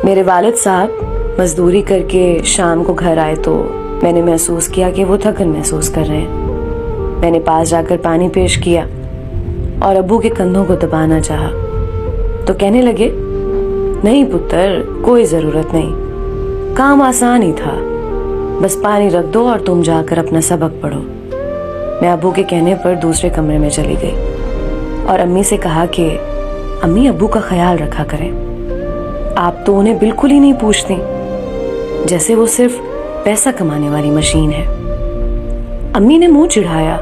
میرے والد صاحب مزدوری کر کے شام کو گھر آئے تو میں نے محسوس کیا کہ وہ تھکن محسوس کر رہے ہیں۔ میں نے پاس جا کر پانی پیش کیا اور ابو کے کندھوں کو دبانا چاہا تو کہنے لگے، نہیں پتر، کوئی ضرورت نہیں، کام آسان ہی تھا، بس پانی رکھ دو اور تم جا کر اپنا سبق پڑھو۔ میں ابو کے کہنے پر دوسرے کمرے میں چلی گئی اور امی سے کہا کہ امی ابو کا خیال رکھا کریں، آپ تو انہیں بالکل ہی نہیں پوچھتی، جیسے وہ صرف پیسہ کمانے والی مشین ہے۔ امی نے منہ چڑھایا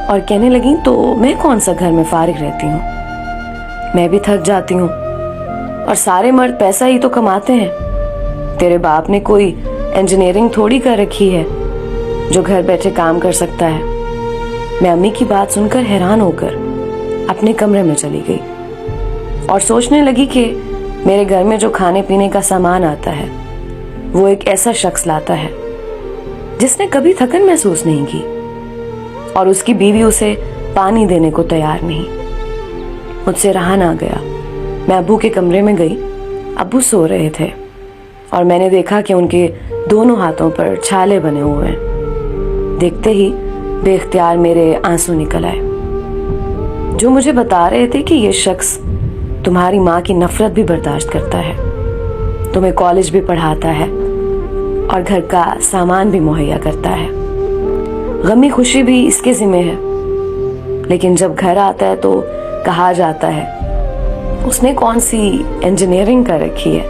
اور کہنے لگیں، تو میں کون سا گھر میں فارغ رہتی ہوں، میں بھی تھک جاتی ہوں اور سارے مرد پیسہ ہی تو کماتے ہیں، تیرے باپ نے کوئی انجینئرنگ تھوڑی کر رکھی ہے جو گھر بیٹھے کام کر سکتا ہے۔ میں امی کی بات سن کر حیران ہو کر اپنے کمرے میں چلی گئی اور سوچنے لگی کہ میرے گھر میں جو کھانے پینے کا سامان آتا ہے وہ ایک ایسا شخص لاتا ہے جس نے کبھی تھکن محسوس نہیں کی، اور اس کی بیوی اسے پانی دینے کو تیار نہیں۔ مجھ سے رہا نہ گیا، میں ابو کے کمرے میں گئی۔ ابو سو رہے تھے اور میں نے دیکھا کہ ان کے دونوں ہاتھوں پر چھالے بنے ہوئے ہیں۔ دیکھتے ہی بے اختیار میرے آنسو نکل آئے، جو مجھے بتا رہے تھے کہ یہ شخص تمہاری ماں کی نفرت بھی برداشت کرتا ہے، تمہیں کالج بھی پڑھاتا ہے اور گھر کا سامان بھی مہیا کرتا ہے، غمی خوشی بھی اس کے ذمہ ہے، لیکن جب گھر آتا ہے تو کہا جاتا ہے اس نے کون سی انجینئرنگ کر رکھی ہے۔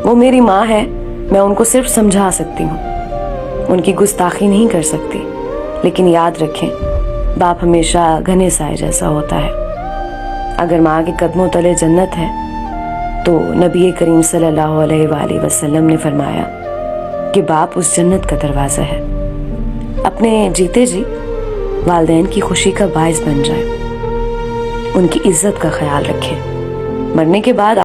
وہ میری ماں ہے، میں ان کو صرف سمجھا سکتی ہوں، ان کی گستاخی نہیں کر سکتی، لیکن یاد رکھیں باپ ہمیشہ گھنے سائے جیسا ہوتا ہے۔ اگر ماں کے قدموں تلے جنت ہے تو نبی کریم صلی اللہ علیہ وآلہ وسلم نے فرمایا کہ باپ اس جنت کا دروازہ ہے۔ اپنے جیتے جی والدین کی خوشی کا باعث بن جائے، ان کی عزت کا خیال رکھیں، مرنے کے بعد